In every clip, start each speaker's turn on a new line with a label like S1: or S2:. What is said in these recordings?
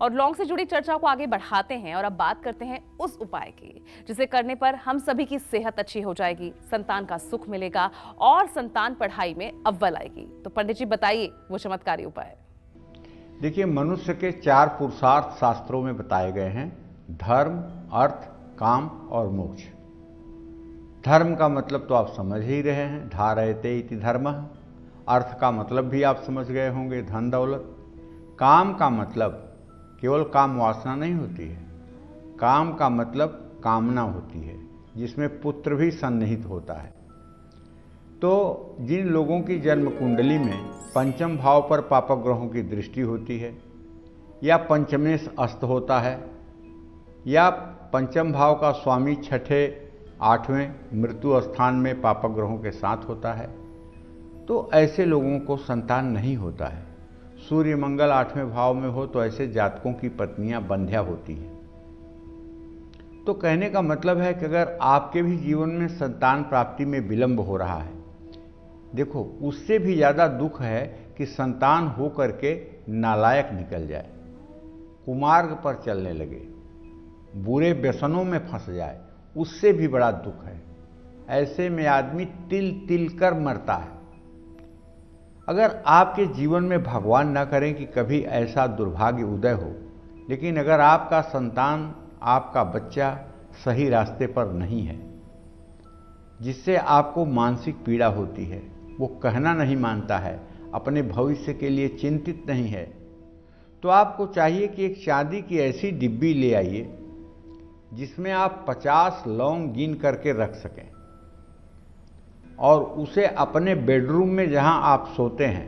S1: और लौंग से जुड़ी चर्चा को आगे बढ़ाते हैं और अब बात करते हैं उस उपाय की जिसे करने पर हम सभी की सेहत अच्छी हो जाएगी, संतान का सुख मिलेगा और संतान पढ़ाई में अव्वल आएगी। तो पंडित जी बताइए वो चमत्कारी उपाय।
S2: देखिए, मनुष्य के 4 पुरुषार्थ शास्त्रों में बताए गए हैं: धर्म, अर्थ, काम और मोक्ष। धर्म का मतलब तो आप समझ ही रहे हैं, धारयते इति धर्मः। अर्थ का मतलब भी आप समझ गए होंगे, धन दौलत। काम का मतलब केवल काम वासना नहीं होती है, काम का मतलब कामना होती है, जिसमें पुत्र भी सन्निहित होता है। तो जिन लोगों की जन्म कुंडली में पंचम भाव पर पापक ग्रहों की दृष्टि होती है, या पंचमेश अस्त होता है, या पंचम भाव का स्वामी छठे 8वें मृत्यु स्थान में पापक ग्रहों के साथ होता है, तो ऐसे लोगों को संतान नहीं होता है। सूर्य मंगल 8वें भाव में हो तो ऐसे जातकों की पत्नियां बंध्या होती हैं। तो कहने का मतलब है कि अगर आपके भी जीवन में संतान प्राप्ति में विलंब हो रहा है, देखो उससे भी ज़्यादा दुख है कि संतान हो करके नालायक निकल जाए, कुमार्ग पर चलने लगे, बुरे व्यसनों में फंस जाए, उससे भी बड़ा दुख है। ऐसे में आदमी तिल तिल कर मरता है। अगर आपके जीवन में भगवान न करें कि कभी ऐसा दुर्भाग्य उदय हो, लेकिन अगर आपका संतान, आपका बच्चा सही रास्ते पर नहीं है, जिससे आपको मानसिक पीड़ा होती है, वो कहना नहीं मानता है, अपने भविष्य के लिए चिंतित नहीं है, तो आपको चाहिए कि एक चांदी की ऐसी डिब्बी ले आइए जिसमें आप 50 लौंग गिन करके रख सकें और उसे अपने बेडरूम में जहां आप सोते हैं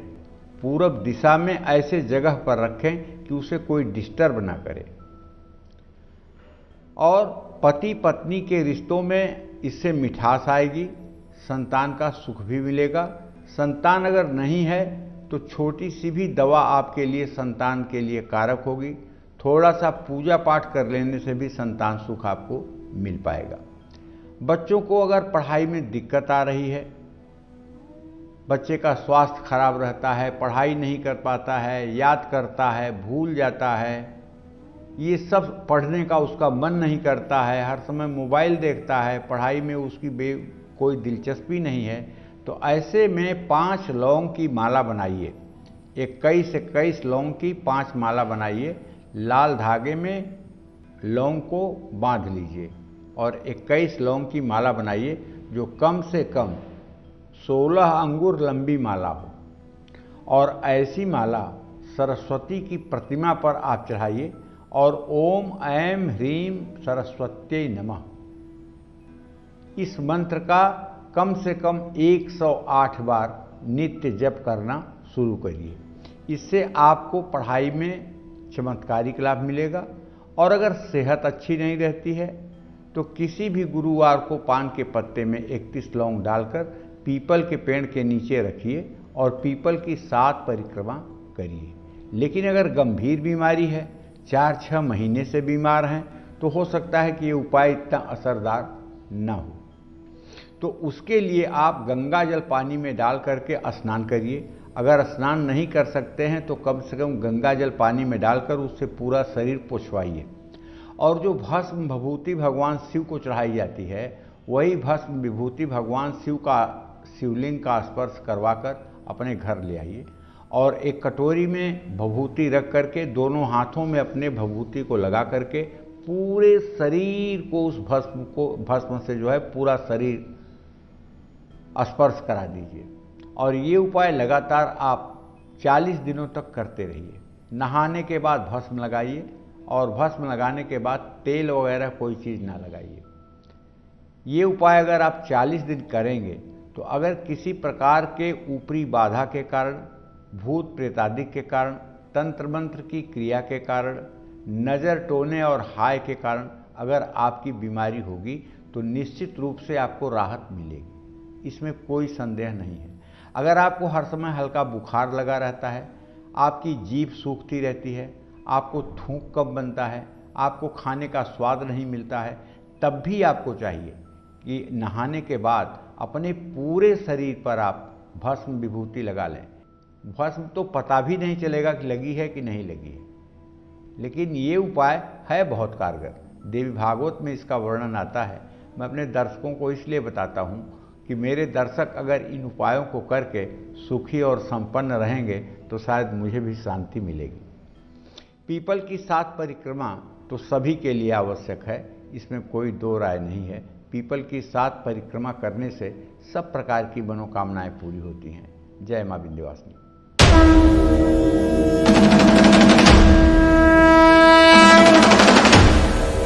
S2: पूरब दिशा में ऐसे जगह पर रखें कि उसे कोई डिस्टर्ब ना करे। और पति पत्नी के रिश्तों में इससे मिठास आएगी, संतान का सुख भी मिलेगा। संतान अगर नहीं है तो छोटी सी भी दवा आपके लिए संतान के लिए कारक होगी। थोड़ा सा पूजा पाठ कर लेने से भी संतान सुख आपको मिल पाएगा। बच्चों को अगर पढ़ाई में दिक्कत आ रही है, बच्चे का स्वास्थ्य खराब रहता है, पढ़ाई नहीं कर पाता है, याद करता है, भूल जाता है, ये सब पढ़ने का उसका मन नहीं करता है, हर समय मोबाइल देखता है, पढ़ाई में उसकी कोई दिलचस्पी नहीं है, तो ऐसे में 5 लौंग की माला बनाइए। 21 लौंग की 5 माला बनाइए, लाल धागे में लौंग को बांध लीजिए और 21 लौंग की माला बनाइए जो कम से कम 16 अंगुर लंबी माला हो। और ऐसी माला सरस्वती की प्रतिमा पर आप चढ़ाइए और ओम ऐं ह्रीं सरस्वत्यै नमः इस मंत्र का कम से कम 108 बार नित्य जप करना शुरू करिए। इससे आपको पढ़ाई में चमत्कारिक लाभ मिलेगा। और अगर सेहत अच्छी नहीं रहती है तो किसी भी गुरुवार को पान के पत्ते में 31 लौंग डालकर पीपल के पेड़ के नीचे रखिए और पीपल की 7 परिक्रमा करिए। लेकिन अगर गंभीर बीमारी है, 4-6 महीने से बीमार हैं, तो हो सकता है कि ये उपाय इतना असरदार न हो, तो उसके लिए आप गंगा जल पानी में डाल करके स्नान करिए। अगर स्नान नहीं कर सकते हैं तो कम से कम गंगा जल पानी में डालकर उससे पूरा शरीर पोंछवाइए। और जो भस्म विभूति भगवान शिव को चढ़ाई जाती है, वही भस्म विभूति भगवान शिव का शिवलिंग का स्पर्श करवाकर अपने घर ले आइए और एक कटोरी में विभूति रख करके दोनों हाथों में अपने विभूति को लगा करके पूरे शरीर को उस भस्म से जो है पूरा शरीर स्पर्श करा दीजिए। और ये उपाय लगातार आप 40 दिनों तक करते रहिए। नहाने के बाद भस्म लगाइए और भस्म लगाने के बाद तेल वगैरह कोई चीज़ ना लगाइए। ये उपाय अगर आप 40 दिन करेंगे तो अगर किसी प्रकार के ऊपरी बाधा के कारण, भूत प्रेतादि के कारण, तंत्र मंत्र की क्रिया के कारण, नज़र टोने और हाय के कारण अगर आपकी बीमारी होगी तो निश्चित रूप से आपको राहत मिलेगी, इसमें कोई संदेह नहीं है। अगर आपको हर समय हल्का बुखार लगा रहता है, आपकी जीभ सूखती रहती है, आपको थूक कम बनता है, आपको खाने का स्वाद नहीं मिलता है, तब भी आपको चाहिए कि नहाने के बाद अपने पूरे शरीर पर आप भस्म विभूति लगा लें। भस्म तो पता भी नहीं चलेगा कि लगी है कि नहीं लगी है। लेकिन ये उपाय है बहुत कारगर। देवी भागवत में इसका वर्णन आता है। मैं अपने दर्शकों को इसलिए बताता हूँ कि मेरे दर्शक अगर इन उपायों को करके सुखी और संपन्न रहेंगे तो शायद मुझे भी शांति मिलेगी। पीपल की 7 परिक्रमा तो सभी के लिए आवश्यक है, इसमें कोई दो राय नहीं है। पीपल की 7 परिक्रमा करने से सब प्रकार की मनोकामनाएं पूरी होती हैं। जय मां विंध्यवासिनी।